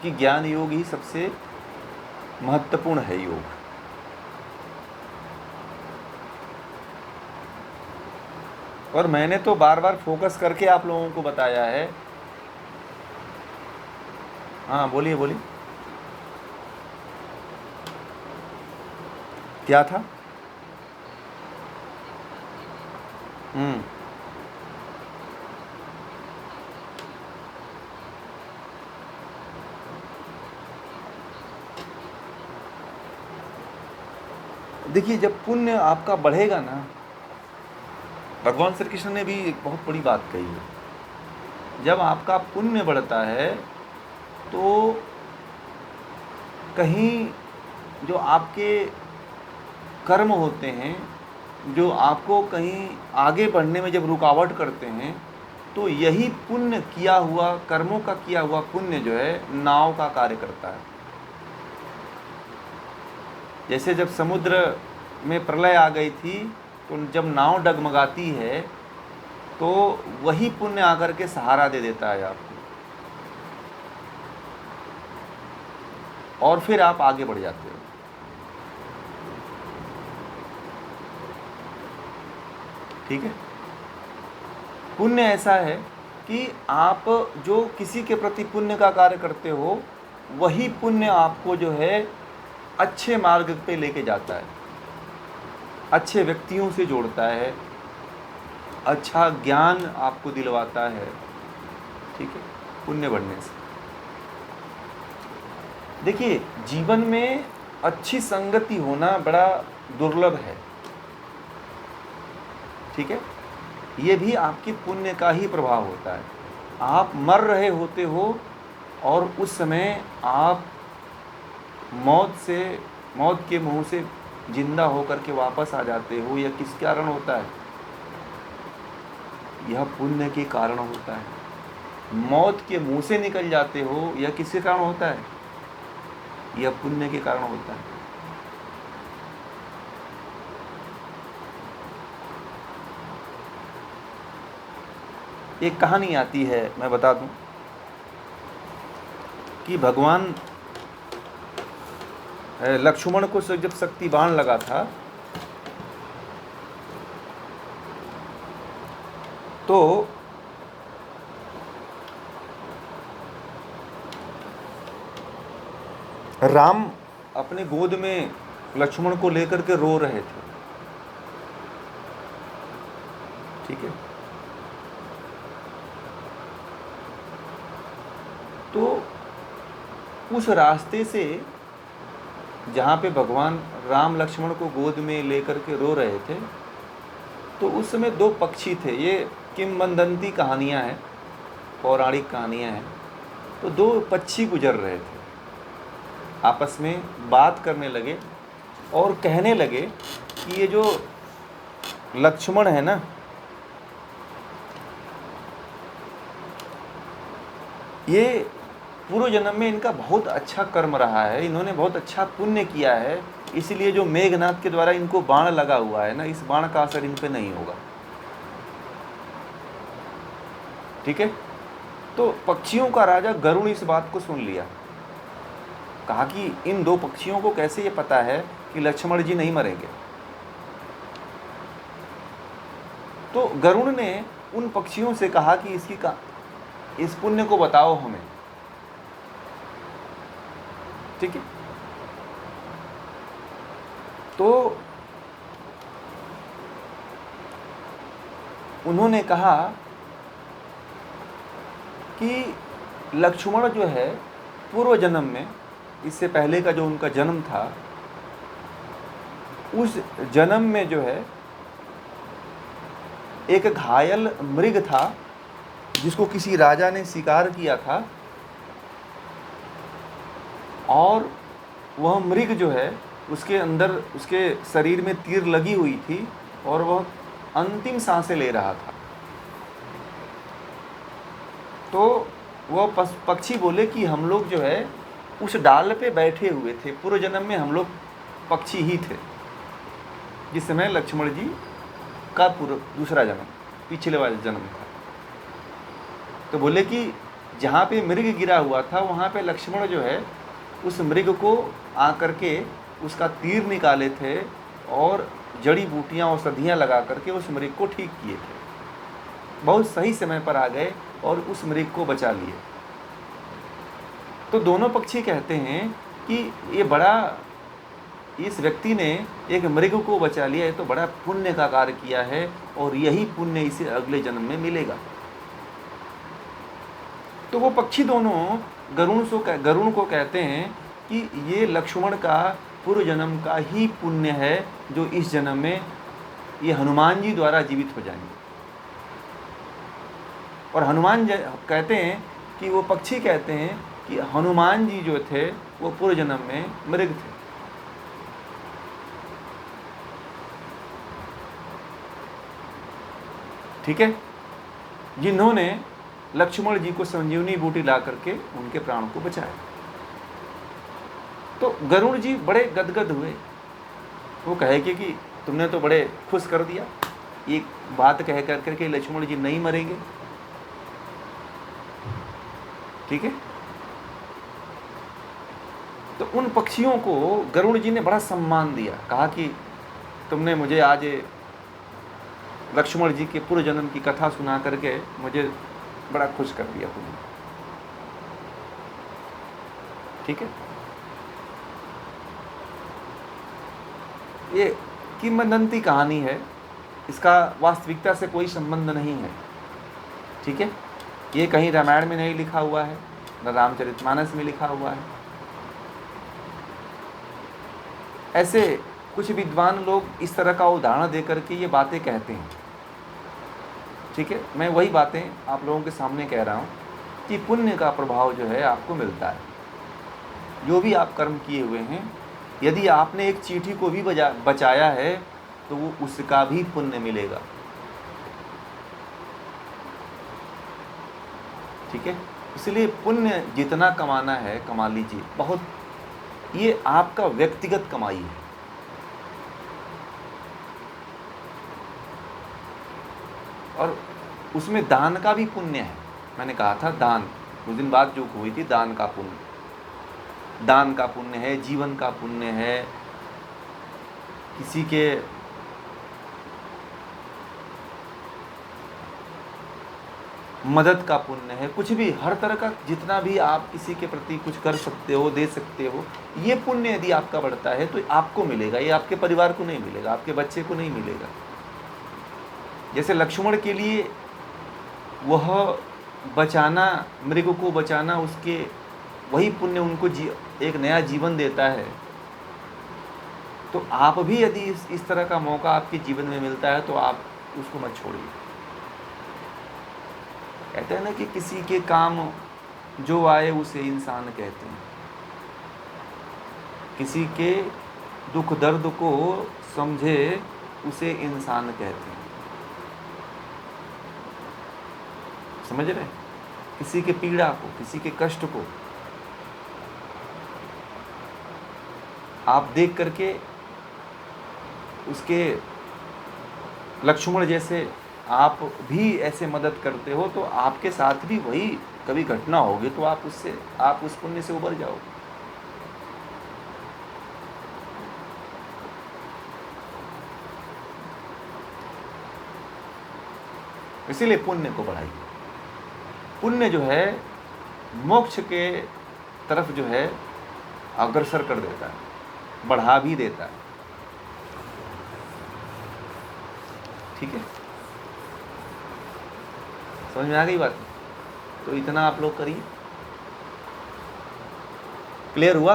कि ज्ञान योग ही सबसे महत्वपूर्ण है योग। और मैंने तो बार बार फोकस करके आप लोगों को बताया है। हाँ बोलिए बोलिए, क्या था? देखिए, जब पुण्य आपका बढ़ेगा ना, भगवान श्री कृष्ण ने भी एक बहुत बड़ी बात कही है। जब आपका पुण्य बढ़ता है तो कहीं जो आपके कर्म होते हैं, जो आपको कहीं आगे बढ़ने में जब रुकावट करते हैं, तो यही पुण्य किया हुआ, कर्मों का किया हुआ पुण्य जो है नाव का कार्य करता है। जैसे जब समुद्र में प्रलय आ गई थी, तो जब नाव डगमगाती है तो वही पुण्य आकर के सहारा दे देता है आपको, और फिर आप आगे बढ़ जाते हो। ठीक है, पुण्य ऐसा है कि आप जो किसी के प्रति पुण्य का कार्य करते हो, वही पुण्य आपको जो है अच्छे मार्ग पे लेके जाता है, अच्छे व्यक्तियों से जोड़ता है, अच्छा ज्ञान आपको दिलवाता है। ठीक है, पुण्य बढ़ने से। देखिए, जीवन में अच्छी संगति होना बड़ा दुर्लभ है। ठीक है, ये भी आपके पुण्य का ही प्रभाव होता है। आप मर रहे होते हो और उस समय आप मौत के मुंह से जिंदा होकर के वापस आ जाते हो, यह किस कारण होता है? यह पुण्य के कारण होता है। मौत के मुंह से निकल जाते हो, यह किसके कारण होता है? यह पुण्य के कारण होता है। एक कहानी आती है, मैं बता दूं कि भगवान लक्ष्मण को जब शक्ति बाण लगा था, तो राम अपने गोद में लक्ष्मण को लेकर के रो रहे थे। ठीक है, तो उस रास्ते से जहाँ पे भगवान राम लक्ष्मण को गोद में लेकर के रो रहे थे, तो उस समय दो पक्षी थे। ये किंवदंती कहानियाँ हैं, पौराणिक कहानियाँ हैं। तो दो पक्षी गुजर रहे थे, आपस में बात करने लगे और कहने लगे कि ये जो लक्ष्मण है ना, ये पूर्व जन्म में इनका बहुत अच्छा कर्म रहा है, इन्होंने बहुत अच्छा पुण्य किया है, इसलिए जो मेघनाथ के द्वारा इनको बाण लगा हुआ है ना, इस बाण का असर इन पे नहीं होगा। ठीक है, तो पक्षियों का राजा गरुड़ इस बात को सुन लिया। कहा कि इन दो पक्षियों को कैसे ये पता है कि लक्ष्मण जी नहीं मरेंगे? तो गरुड़ ने उन पक्षियों से कहा कि इस पुण्य को बताओ हमें। ठीक है, तो उन्होंने कहा कि लक्ष्मण जो है पूर्व जन्म में, इससे पहले का जो उनका जन्म था, उस जन्म में जो है एक घायल मृग था जिसको किसी राजा ने शिकार किया था, और वह मृग जो है उसके अंदर, उसके शरीर में तीर लगी हुई थी और वह अंतिम सांसें ले रहा था। तो वह पक्षी बोले कि हम लोग जो है उस डाल पे बैठे हुए थे, पूर्व जन्म में हम लोग पक्षी ही थे, जिस समय लक्ष्मण जी का दूसरा जन्म, पिछले वाले जन्म था। तो बोले कि जहाँ पे मृग गिरा हुआ था वहाँ पे लक्ष्मण जो है उस मृग को आकर के उसका तीर निकाले थे और जड़ी बूटियाँ औषधियाँ लगा करके उस मृग को ठीक किए थे। बहुत सही समय पर आ गए और उस मृग को बचा लिए। तो दोनों पक्षी कहते हैं कि ये बड़ा, इस व्यक्ति ने एक मृग को बचा लिया, ये तो बड़ा पुण्य का कार्य किया है और यही पुण्य इसे अगले जन्म में मिलेगा। तो वो पक्षी दोनों गरुण को कहते हैं कि ये लक्ष्मण का पूर्व जन्म का ही पुण्य है जो इस जन्म में ये हनुमान जी द्वारा जीवित हो जाएंगे। और हनुमान जी कहते हैं कि वो पक्षी कहते हैं कि हनुमान जी जो थे वो पूर्व जन्म में मृग थे। ठीक है, जिन्होंने लक्ष्मण जी को संजीवनी बूटी ला करके उनके प्राण को बचाया। तो गरुड़ जी बड़े गदगद हुए। वो कहे कि तुमने तो बड़े खुश कर दिया, एक बात कह कर करके लक्ष्मण जी नहीं मरेंगे। ठीक है, तो उन पक्षियों को गरुड़ जी ने बड़ा सम्मान दिया, कहा कि तुमने मुझे आज लक्ष्मण जी के पूर्व जन्म की कथा सुना करके मुझे बड़ा खुश कर दिया तुमने। ठीक है, ये किंवदंती कहानी है, इसका वास्तविकता से कोई संबंध नहीं है। ठीक है, ये कहीं रामायण में नहीं लिखा हुआ है, न रामचरितमानस में लिखा हुआ है। ऐसे कुछ विद्वान लोग इस तरह का उदाहरण देकर के ये बातें कहते हैं। ठीक है, मैं वही बातें आप लोगों के सामने कह रहा हूँ कि पुण्य का प्रभाव जो है आपको मिलता है। जो भी आप कर्म किए हुए हैं, यदि आपने एक चींटी को भी बचाया है तो वो उसका भी पुण्य मिलेगा। ठीक है, इसलिए पुण्य जितना कमाना है कमा लीजिए, बहुत, ये आपका व्यक्तिगत कमाई है। और उसमें दान का भी पुण्य है। मैंने कहा था दान, उस दिन बात जो हुई थी, दान का पुण्य, दान का पुण्य है, जीवन का पुण्य है, किसी के मदद का पुण्य है, कुछ भी, हर तरह का जितना भी आप किसी के प्रति कुछ कर सकते हो, दे सकते हो, ये पुण्य यदि आपका बढ़ता है तो आपको मिलेगा। ये आपके परिवार को नहीं मिलेगा, आपके बच्चे को नहीं मिलेगा। जैसे लक्ष्मण के लिए वह बचाना, मृग को बचाना, उसके वही पुण्य उनको एक नया जीवन देता है। तो आप भी यदि इस तरह का मौका आपके जीवन में मिलता है तो आप उसको मत छोड़िए। कहते हैं ना कि किसी के काम जो आए उसे इंसान कहते हैं, किसी के दुख दर्द को समझे उसे इंसान कहते हैं। समझ रहे? किसी के पीड़ा को, किसी के कष्ट को आप देख करके उसके, लक्ष्मण जैसे आप भी ऐसे मदद करते हो तो आपके साथ भी वही कभी घटना होगी, तो आप उस पुण्य से उबर जाओ। इसीलिए पुण्य को बढ़ाइए। पुण्य जो है मोक्ष के तरफ जो है अग्रसर कर देता है, बढ़ा भी देता है। ठीक है, समझ में आ गई बात? तो इतना आप लोग करिए। क्लियर हुआ?